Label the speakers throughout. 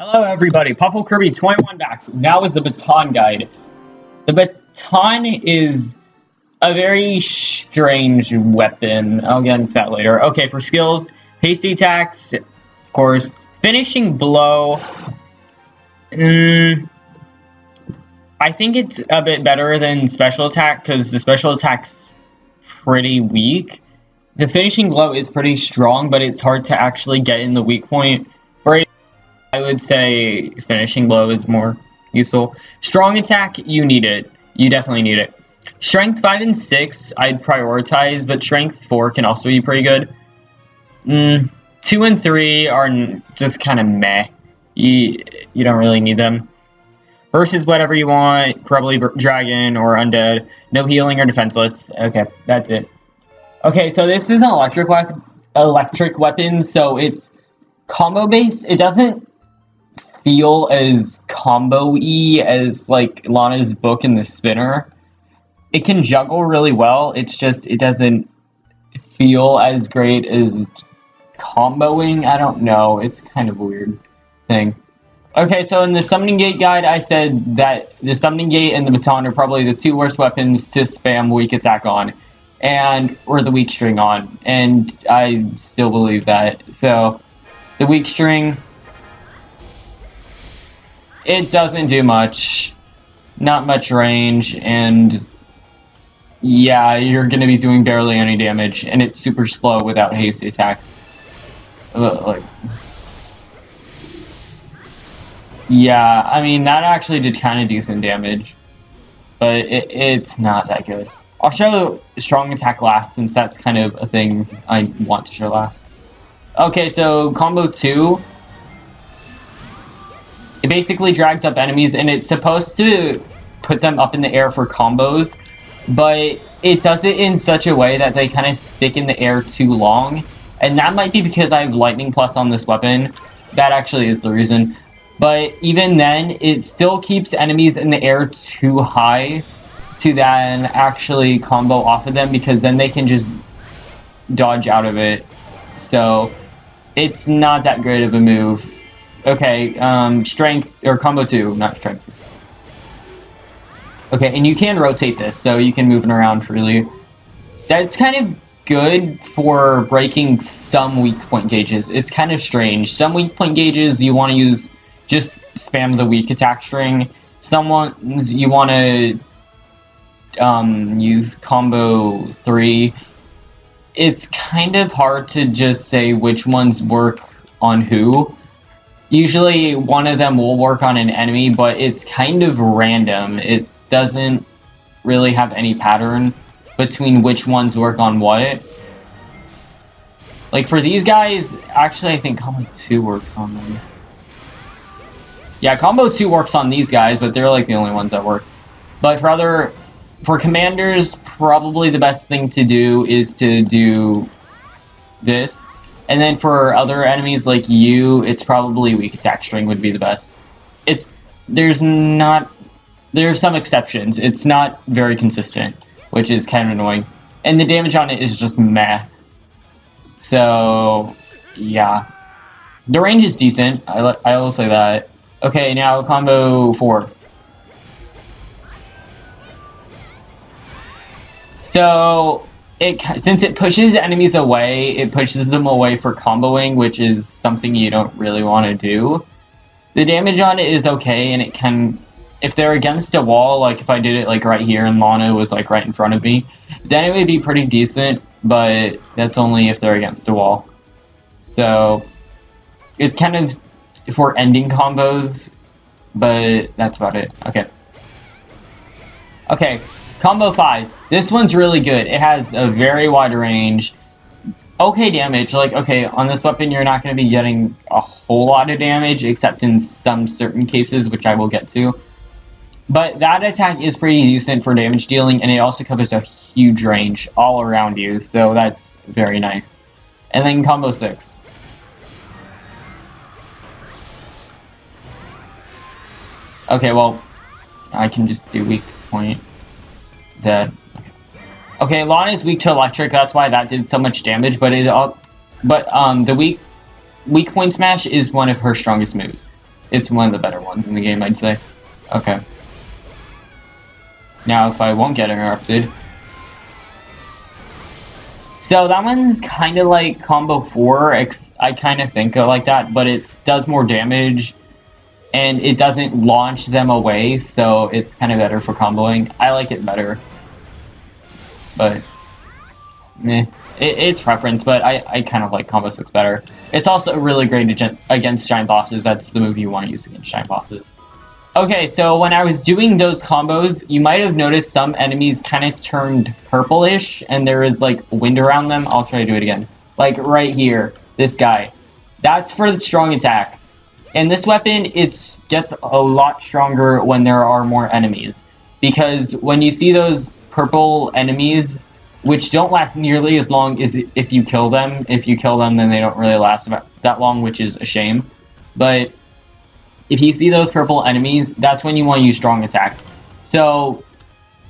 Speaker 1: Hello everybody, Puffle Kirby 21 back, now with the Baton guide. The Baton is a very strange weapon. I'll get into that later. Okay, for skills, hasty attacks, of course. Finishing blow, I think it's a bit better than special attack, because the special attack's pretty weak. The finishing blow is pretty strong, but it's hard to actually get in the weak point. I would say finishing blow is more useful. Strong attack, you need it. You definitely need it. Strength 5 and 6, I'd prioritize, but Strength 4 can also be pretty good. 2 and 3 are just kind of meh. You don't really need them. Versus whatever you want, probably Dragon or Undead. No healing or defenseless. Okay, that's it. Okay, so this is an electric weapon, so it's combo based. It doesn't feel as combo-y as like Lana's book and the spinner. It can juggle really well, it's just it doesn't feel as great as comboing. I don't know, it's kind of a weird thing. Okay, so in the Summoning Gate guide, I said that the Summoning Gate and the Baton are probably the two worst weapons to spam weak attack on, or the weak string on, and I still believe that. So the weak string, it doesn't do much, not much range, and yeah, you're going to be doing barely any damage, and it's super slow without hasty attacks. Yeah, I mean, that actually did kind of decent damage, but it's not that good. I'll show strong attack last, since that's kind of a thing I want to show last. Okay, so combo 2. It basically drags up enemies, and it's supposed to put them up in the air for combos, but it does it in such a way that they kind of stick in the air too long, and that might be because I have Lightning Plus on this weapon. That actually is the reason. But even then, it still keeps enemies in the air too high to then actually combo off of them, because then they can just dodge out of it. So it's not that great of a move. Okay, strength, or combo 2, not strength. Okay, and you can rotate this, so you can move it around freely. That's kind of good for breaking some weak point gauges. It's kind of strange. Some weak point gauges you want to use, just spam the weak attack string. Some ones you want to use combo 3. It's kind of hard to just say which ones work on who. Usually one of them will work on an enemy, but it's kind of random. It doesn't really have any pattern between which ones work on what. Like for these guys, actually I think combo 2 works on them. Yeah, combo 2 works on these guys, but they're like the only ones that work. But for commanders, probably the best thing to do is to do this. And then for other enemies like you, it's probably weak attack string would be the best. There's some exceptions. It's not very consistent, which is kind of annoying. And the damage on it is just meh. So, yeah. The range is decent, I will say that. Okay, now combo 4. So since it pushes enemies away, it pushes them away for comboing, which is something you don't really want to do. The damage on it is okay, and it can, if they're against a wall, like if I did it like right here and Lana was like right in front of me, then it would be pretty decent, but that's only if they're against a wall. So it's kind of for ending combos, but that's about it. Okay, combo 5. This one's really good. It has a very wide range. Okay damage, like, okay, on this weapon you're not going to be getting a whole lot of damage, except in some certain cases, which I will get to. But that attack is pretty decent for damage dealing, and it also covers a huge range all around you, so that's very nice. And then combo 6. Okay, well, I can just do weak point. Okay, Lana is weak to electric, that's why that did so much damage, but the weak point smash is one of her strongest moves. It's one of the better ones in the game, I'd say. Okay. Now, if I won't get interrupted. So that one's kind of like combo 4. I kind of think of it like that, but it does more damage, and it doesn't launch them away, so it's kind of better for comboing. I like it better. But, meh. It's preference, but I kind of like combo 6 better. It's also really great against giant bosses. That's the move you want to use against giant bosses. Okay, so when I was doing those combos, you might have noticed some enemies kind of turned purplish, and there is like wind around them. I'll try to do it again. Like right here, this guy. That's for the strong attack. And this weapon, it gets a lot stronger when there are more enemies. Because when you see those purple enemies, which don't last nearly as long as if you kill them. If you kill them, then they don't really last that long, which is a shame. But if you see those purple enemies, that's when you want to use strong attack. So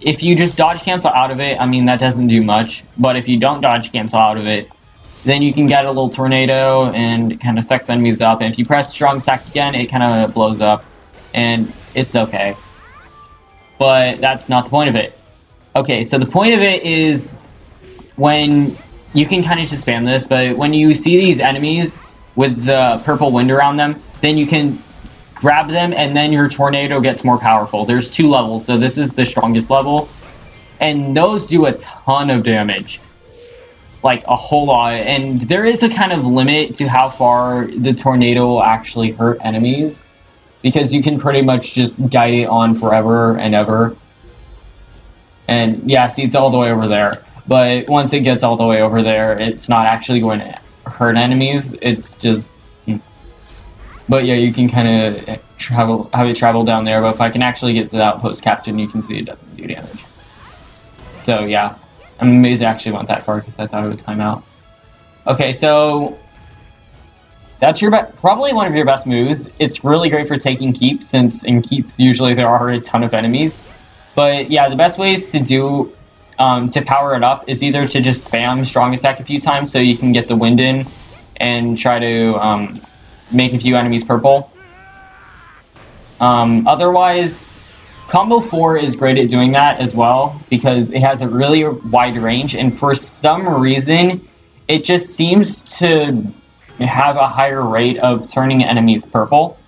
Speaker 1: if you just dodge cancel out of it, I mean, that doesn't do much. But if you don't dodge cancel out of it, then you can get a little tornado and kind of sucks enemies up. And if you press strong attack again, it kind of blows up. And it's okay. But that's not the point of it. Okay, so the point of it is when you can kind of just spam this, but when you see these enemies with the purple wind around them, then you can grab them and then your tornado gets more powerful. There's 2 levels, so this is the strongest level. And those do a ton of damage. Like a whole lot. And there is a kind of limit to how far the tornado will actually hurt enemies. Because you can pretty much just guide it on forever and ever. And yeah, see, it's all the way over there. But once it gets all the way over there, it's not actually going to hurt enemies. It's just... But yeah, you can kind of have it travel down there. But if I can actually get to the outpost captain, you can see it doesn't do damage. So yeah, I'm amazed I actually went that far because I thought it was timeout. Okay, so that's your probably one of your best moves. It's really great for taking keeps, since in keeps usually there are a ton of enemies. But yeah, the best ways to do to power it up is either to just spam strong attack a few times so you can get the wind in and try to make a few enemies purple. Otherwise, combo 4 is great at doing that as well because it has a really wide range, and for some reason it just seems to have a higher rate of turning enemies purple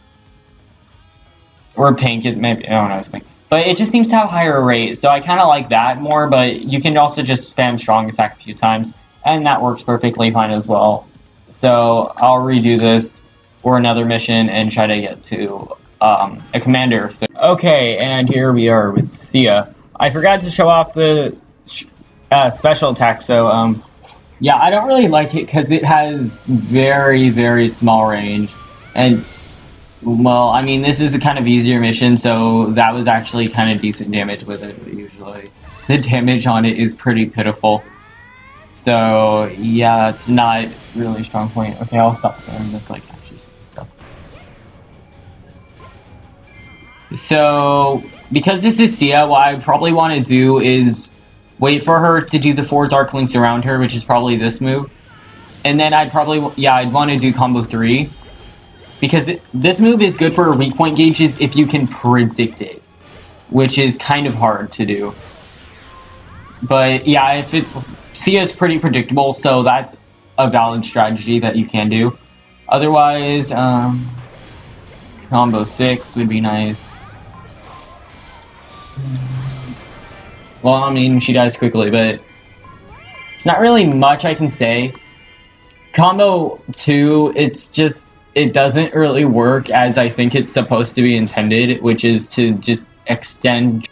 Speaker 1: or pink. It maybe, I don't know, it's pink. But it just seems to have a higher rate, so I kind of like that more, but you can also just spam strong attack a few times, and that works perfectly fine as well. So I'll redo this for another mission and try to get to a commander. So, okay, and here we are with Sia. I forgot to show off the special attack, so yeah, I don't really like it because it has very, very small range, and well, I mean, this is a kind of easier mission, so that was actually kind of decent damage with it, but usually the damage on it is pretty pitiful. So, yeah, it's not really a strong point. Okay, I'll stop spamming this, like, actually stuff. So, because this is Sia, what I probably want to do is wait for her to do the 4 Dark Links around her, which is probably this move. And then I'd want to do combo 3. Because this move is good for weak point gauges if you can predict it, which is kind of hard to do. But yeah, if it's Sia is pretty predictable, so that's a valid strategy that you can do. Otherwise, combo 6 would be nice. Well, I mean, she dies quickly, but there's not really much I can say. Combo 2, it doesn't really work as I think it's supposed to be intended, which is to just extend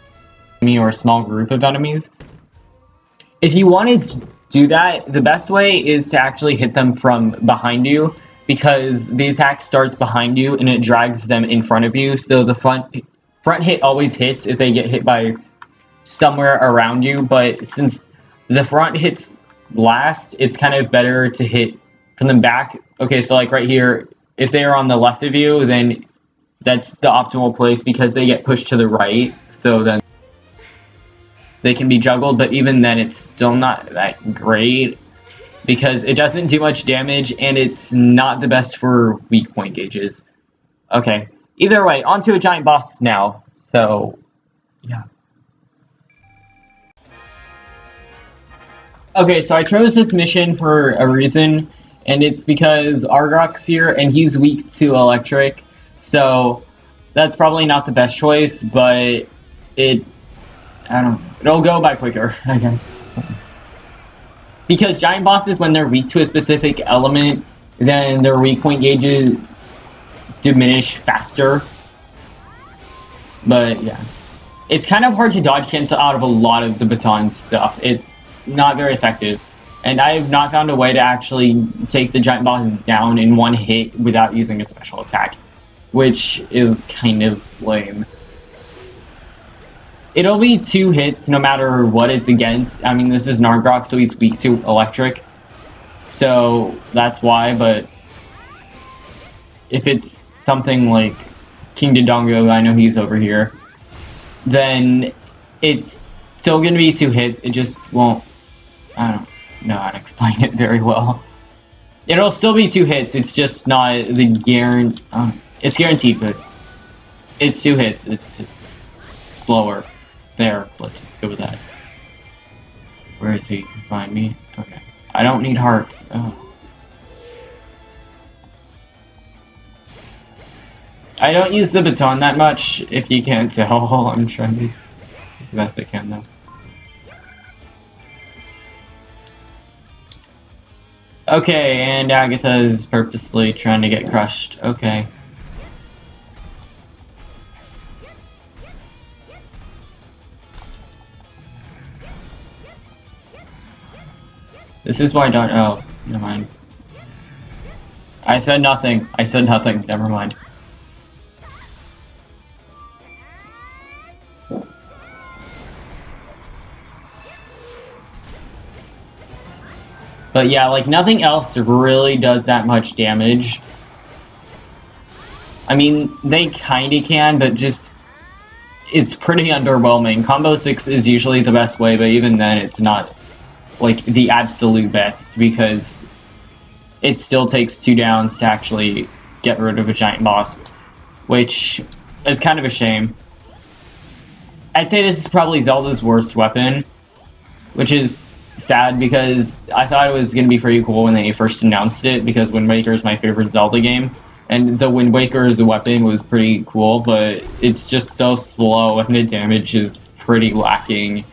Speaker 1: me or a small group of enemies. If you want to do that, the best way is to actually hit them from behind you, because the attack starts behind you and it drags them in front of you, so the front hit always hits if they get hit by somewhere around you, but since the front hits last, it's kind of better to hit from the back. Okay, so like right here, if they are on the left of you, then that's the optimal place because they get pushed to the right, so then they can be juggled, but even then it's still not that great because it doesn't do much damage and it's not the best for weak point gauges. Okay, Either way, onto a giant boss now. So, yeah. Okay, so I chose this mission for a reason, and it's because Argok's here, and he's weak to electric, so that's probably not the best choice, but it'll go by quicker, I guess. Because giant bosses, when they're weak to a specific element, then their weak point gauges diminish faster. But yeah, it's kind of hard to dodge cancel out of a lot of the Baton stuff. It's not very effective, and I have not found a way to actually take the giant bosses down in one hit without using a special attack, which is kind of lame. It'll be 2 hits no matter what it's against. I mean, this is Nargrok, so he's weak to electric, so that's why. But if it's something like King Dodongo, I know he's over here, then it's still going to be 2 hits. It just won't... I don't know how to explain it very well. It'll still be 2 hits. It's just not the guarantee... it's guaranteed, but it's 2 hits. It's just slower. There, let's just go with that. Where is he? Find me? Okay. I don't need hearts. Oh. I don't use the baton that much, if you can't tell. I'm trying to do the best I can, though. Okay, and Agatha's purposely trying to get crushed. Okay. This is why I don't... Oh, never mind. I said nothing. I said nothing. Never mind. But yeah, like, nothing else really does that much damage. I mean, they kinda can, but just... It's pretty underwhelming. Combo 6 is usually the best way, but even then, it's not, like, the absolute best, because it still takes 2 downs to actually get rid of a giant boss, which is kind of a shame. I'd say this is probably Zelda's worst weapon, which is sad because I thought it was going to be pretty cool when they first announced it, because Wind Waker is my favorite Zelda game, and the Wind Waker's weapon was pretty cool, but it's just so slow and the damage is pretty lacking.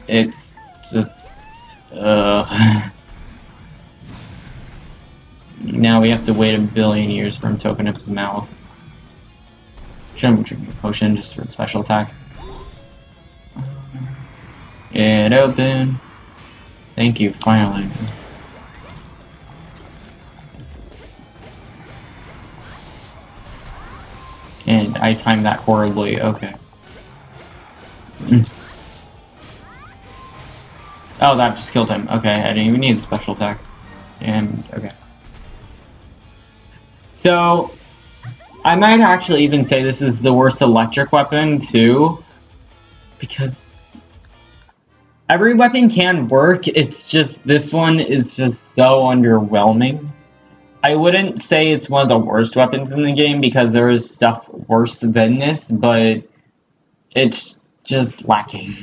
Speaker 1: It's just... Now we have to wait a billion years for him to open up his mouth. Shouldn't drink a potion just for the special attack. It open. Thank you, finally. And I timed that horribly, okay. Oh, that just killed him. Okay, I didn't even need a special attack. And, okay. So, I might actually even say this is the worst electric weapon, too. Because every weapon can work, it's just, this one is just so underwhelming. I wouldn't say it's one of the worst weapons in the game, because there is stuff worse than this, but it's just lacking.